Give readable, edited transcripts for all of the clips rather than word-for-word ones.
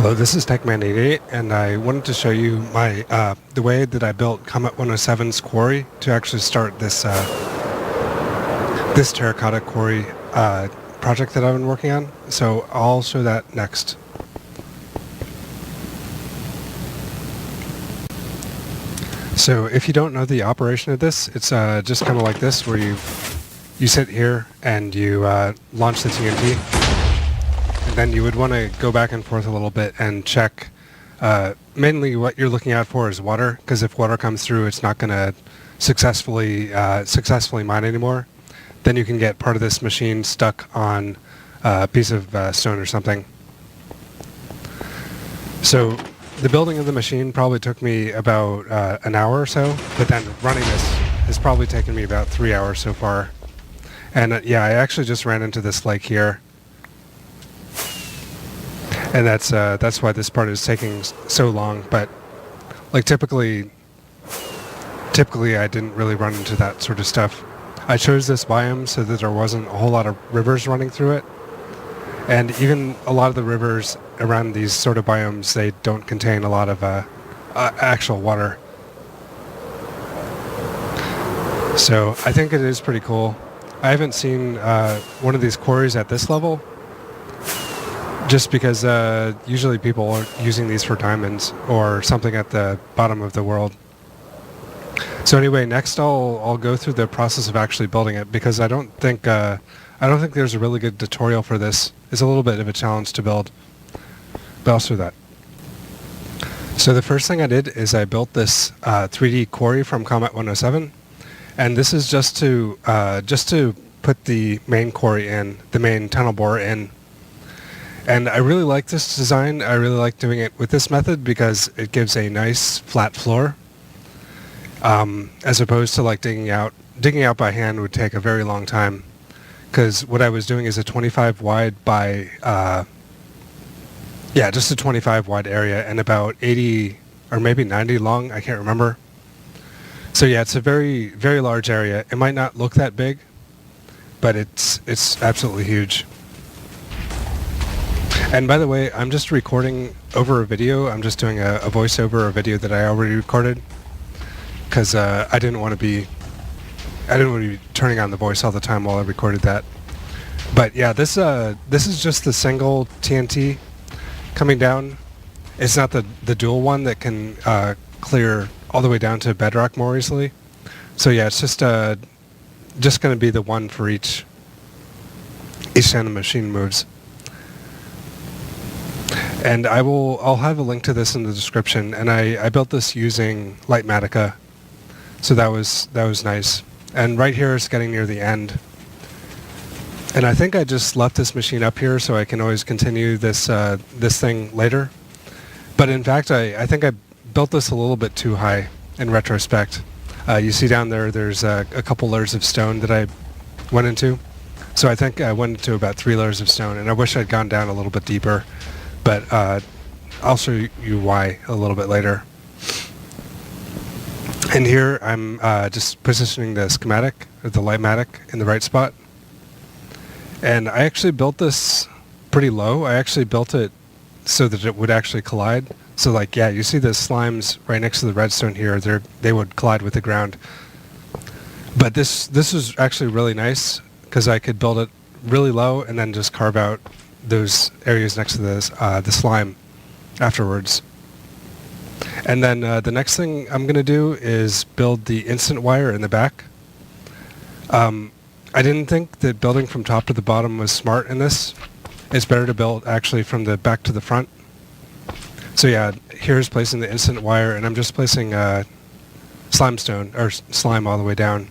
Hello, this is TechMan88, and I wanted to show you my the way that I built Comet107's quarry to actually start this this terracotta quarry project that I've been working on. So I'll show that next. So if you don't know the operation of this, it's just kind of like this, where you sit here and you launch the TNT. Then you would want to go back and forth a little bit and check. Mainly what you're looking out for is water, because if water comes through, it's not going to successfully mine anymore. Then you can get part of this machine stuck on a piece of stone or something. So the building of the machine probably took me about an hour or so, but then running this has probably taken me about 3 hours so far. And yeah, I actually just ran into this lake here. And that's why this part is taking so long. But like typically I didn't really run into that sort of stuff. I chose this biome so that there wasn't a whole lot of rivers running through it. And even a lot of the rivers around these sort of biomes, they don't contain a lot of actual water. So I think it is pretty cool. I haven't seen one of these quarries at this level, just because usually people are using these for diamonds or something at the bottom of the world. So anyway, next I'll go through the process of actually building it, because I don't think there's a really good tutorial for this. It's a little bit of a challenge to build, but I'll show that. So the first thing I did is I built this 3D quarry from Comet107, and this is just to put the main quarry in, the main tunnel bore in. And I really like this design. I really like doing it with this method because it gives a nice flat floor, as opposed to like digging out by hand would take a very long time. Because what I was doing is a 25 wide by, just a 25 wide area and about 80 or maybe 90 long. I can't remember. So yeah, it's a very, very large area. It might not look that big, but it's absolutely huge. And by the way, I'm just recording over a video. I'm just doing a voiceover, a video that I already recorded, because I didn't want to be turning on the voice all the time while I recorded that. But yeah, this is just the single TNT coming down. It's not the dual one that can clear all the way down to bedrock more easily. So yeah, it's just going to be the one for each time the machine moves. And I'll have a link to this in the description. And I built this using Litematica, so that was nice. And right here is getting near the end. And I think I just left this machine up here so I can always continue this thing later. But in fact, I think I built this a little bit too high in retrospect. You see down there's a couple layers of stone that I went into. So I think I went into about 3 layers of stone, and I wish I'd gone down a little bit deeper. But I'll show you why a little bit later. And here I'm just positioning the schematic, or the Litematic, in the right spot. And I actually built this pretty low. I actually built it so that it would actually collide. So like, yeah, you see the slimes right next to the redstone here. They would collide with the ground. But this is actually really nice, because I could build it really low and then just carve out those areas next to this, the slime afterwards. And then the next thing I'm going to do is build the instant wire in the back. I didn't think that building from top to the bottom was smart in this. It's better to build actually from the back to the front. So yeah, here's placing the instant wire, and I'm just placing slimestone, or slime, all the way down.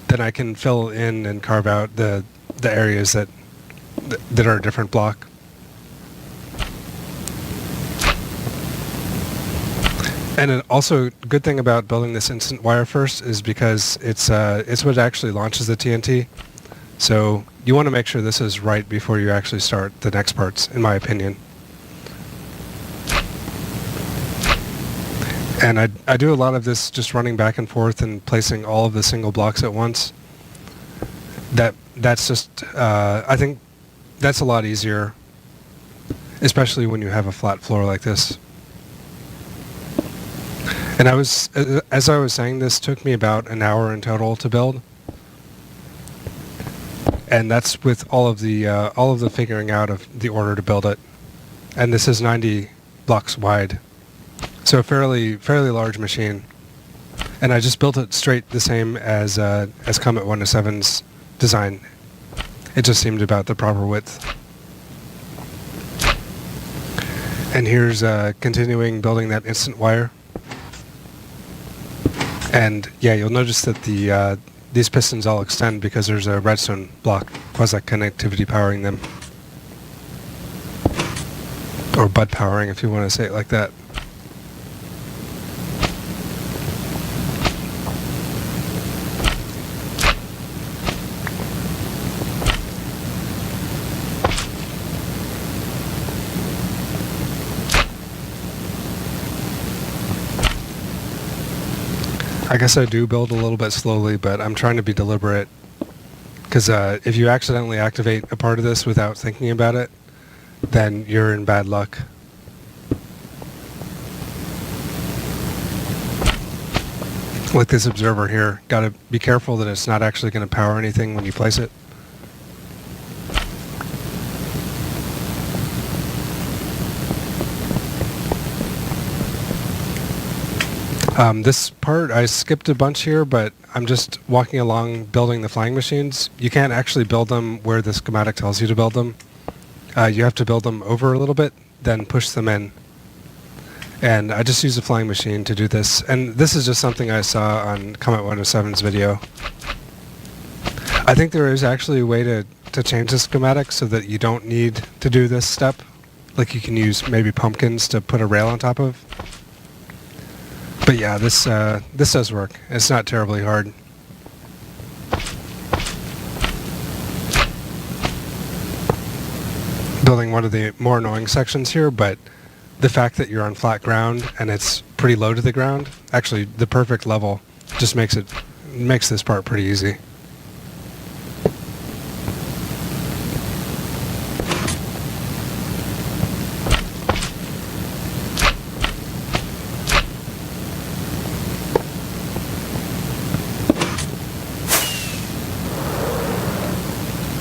Then I can fill in and carve out the areas that are a different block. And also, good thing about building this instant wire first is because it's what actually launches the TNT. So you want to make sure this is right before you actually start the next parts, in my opinion. And I do a lot of this just running back and forth and placing all of the single blocks at once. That's just I think that's a lot easier. especially when you have a flat floor like this. And as I was saying, this took me about an hour in total to build. And that's with all of the figuring out of the order to build it. And this is 90 blocks wide, so a fairly large machine. And I just built it straight the same as Comet107's design. It just seemed about the proper width. And here's continuing building that instant wire. And yeah, you'll notice that these pistons all extend because there's a redstone block, quasi-connectivity powering them. Or bud powering, if you want to say it like that. I guess I do build a little bit slowly, but I'm trying to be deliberate. Because if you accidentally activate a part of this without thinking about it, then you're in bad luck. Like this observer here, gotta be careful that it's not actually going to power anything when you place it. This part I skipped a bunch here, but I'm just walking along building the flying machines. You can't actually build them where the schematic tells you to build them. You have to build them over a little bit, then push them in. And I just use a flying machine to do this. And this is just something I saw on Comet107's video. I think there is actually a way to change the schematic so that you don't need to do this step. Like you can use maybe pumpkins to put a rail on top of. But yeah, this does work. It's not terribly hard. Building one of the more annoying sections here, but the fact that you're on flat ground and it's pretty low to the ground, actually the perfect level, just makes this part pretty easy.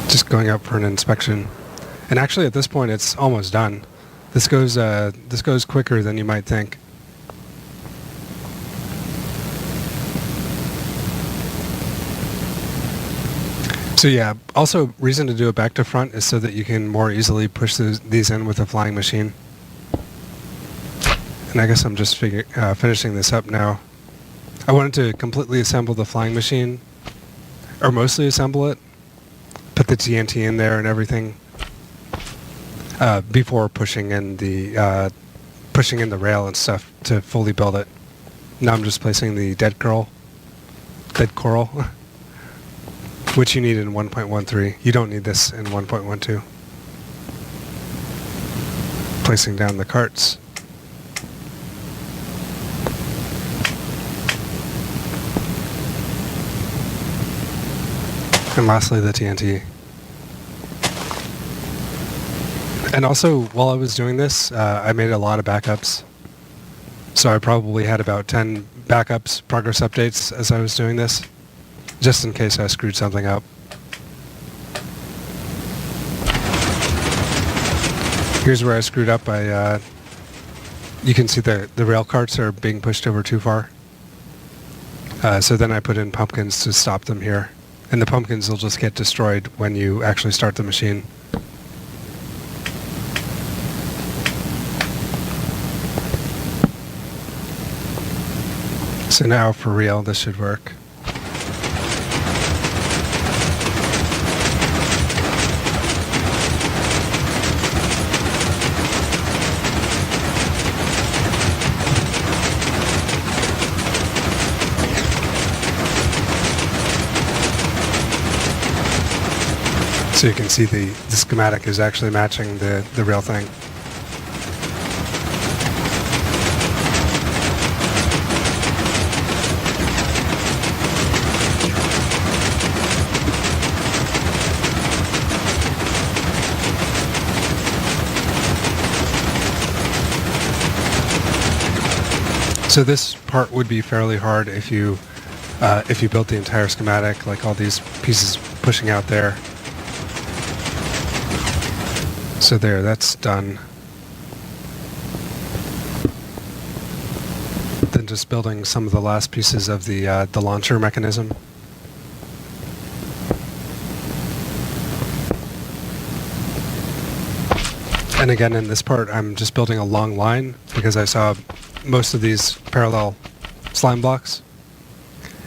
Just going up for an inspection. And actually at this point it's almost done. This goes quicker than you might think. So yeah, also reason to do it back to front is so that you can more easily push these in with a flying machine. And I guess I'm just finishing this up now. I wanted to completely assemble the flying machine, or mostly assemble it, put the TNT in there and everything, before pushing in the rail and stuff to fully build it. Now I'm just placing the dead coral, which you need in 1.13. You don't need this in 1.12. Placing down the carts. And lastly, the TNT. And also, while I was doing this, I made a lot of backups. So I probably had about 10 backups, progress updates as I was doing this, just in case I screwed something up. Here's where I screwed up. You can see the rail carts are being pushed over too far. So then I put in pumpkins to stop them here. And the pumpkins will just get destroyed when you actually start the machine. So now for real, this should work. So you can see the schematic is actually matching the real thing. So this part would be fairly hard if you built the entire schematic, like all these pieces pushing out there. So there, that's done. Then just building some of the last pieces of the launcher mechanism. And again, in this part, I'm just building a long line because I saw most of these parallel slime blocks.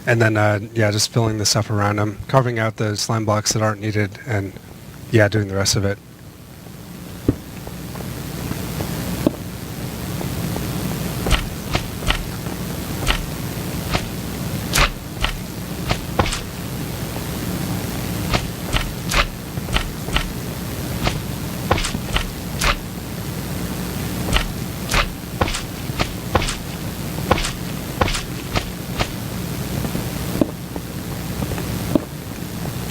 And then, yeah, just filling the stuff around them, carving out the slime blocks that aren't needed, and, yeah, doing the rest of it.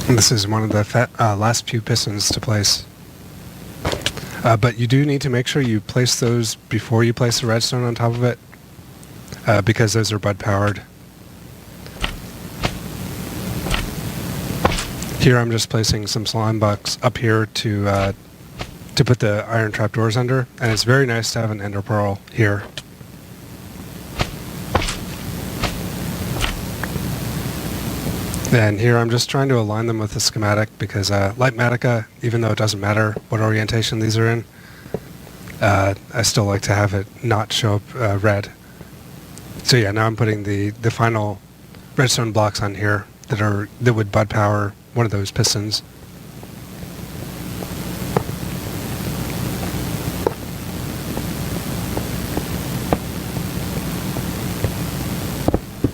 And this is one of the last few pistons to place. But you do need to make sure you place those before you place the redstone on top of it, because those are bud powered. Here I'm just placing some slime blocks up here to put the iron trapdoors under, and it's very nice to have an ender pearl here. And here I'm just trying to align them with the schematic because Litematica, even though it doesn't matter what orientation these are in, I still like to have it not show up red. So yeah, now I'm putting the final redstone blocks on here that would bud power one of those pistons.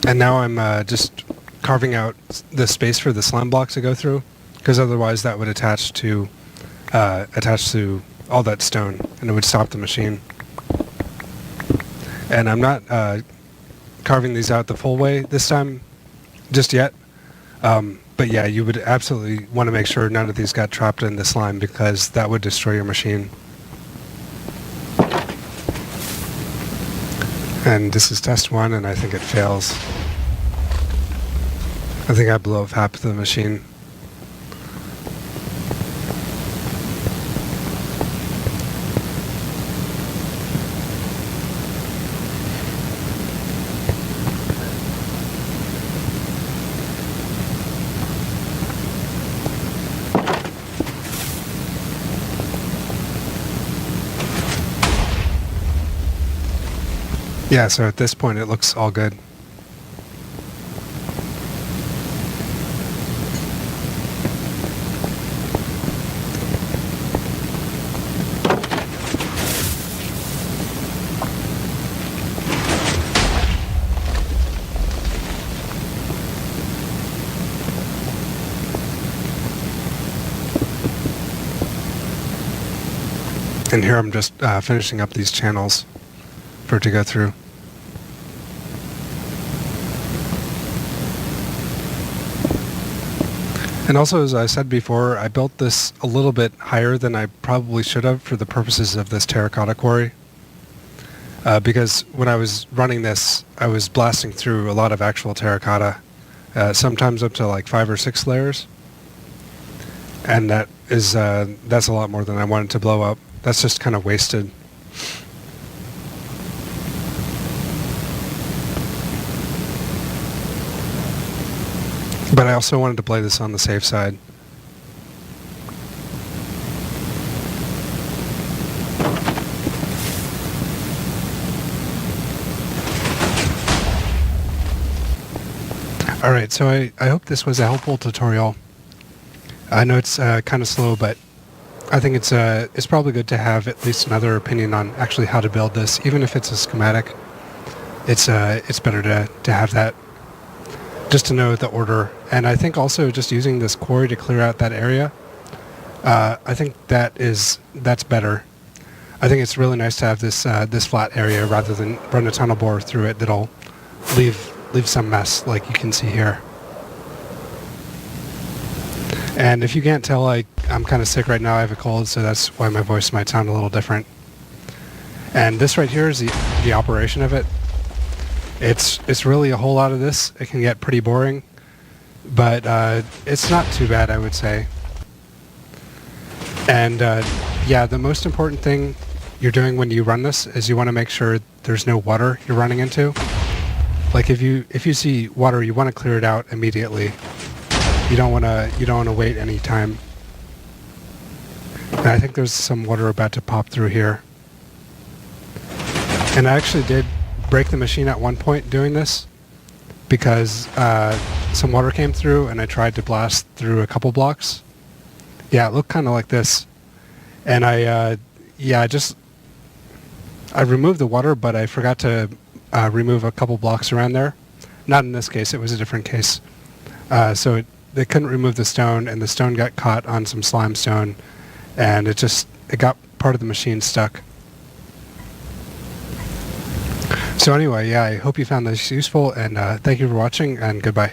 And now I'm just carving out the space for the slime block to go through, because otherwise that would attach to all that stone, and it would stop the machine. And I'm not carving these out the full way this time, just yet. But yeah, you would absolutely want to make sure none of these got trapped in the slime, because that would destroy your machine. And this is test 1, and I think it fails. I think I blew up half of the machine. Yeah, so at this point it looks all good. And here I'm just finishing up these channels for it to go through. And also, as I said before, I built this a little bit higher than I probably should have for the purposes of this terracotta quarry. Because when I was running this, I was blasting through a lot of actual terracotta, sometimes up to like 5 or 6 layers. And that's a lot more than I wanted to blow up. That's just kind of wasted. But I also wanted to play this on the safe side. Alright, so I hope this was a helpful tutorial. I know it's kind of slow, but I think it's probably good to have at least another opinion on actually how to build this, even if it's a schematic. It's better to have that, just to know the order. And I think also just using this quarry to clear out that area, I think that's better. I think it's really nice to have this this flat area rather than run a tunnel bore through it that'll leave some mess like you can see here. And if you can't tell, I'm kind of sick right now. I have a cold, so that's why my voice might sound a little different. And this right here is the operation of it. It's really a whole lot of this. It can get pretty boring, but it's not too bad, I would say. And yeah, the most important thing you're doing when you run this is you want to make sure there's no water you're running into. Like if you see water, you want to clear it out immediately. You don't want to wait any time. And I think there's some water about to pop through here. And I actually did break the machine at one point doing this because some water came through and I tried to blast through a couple blocks. Yeah, it looked kind of like this. And I removed the water, but I forgot to remove a couple blocks around there. Not in this case, it was a different case. So they couldn't remove the stone, and the stone got caught on some slime stone, and it got part of the machine stuck. So anyway, yeah, I hope you found this useful, and thank you for watching, and goodbye.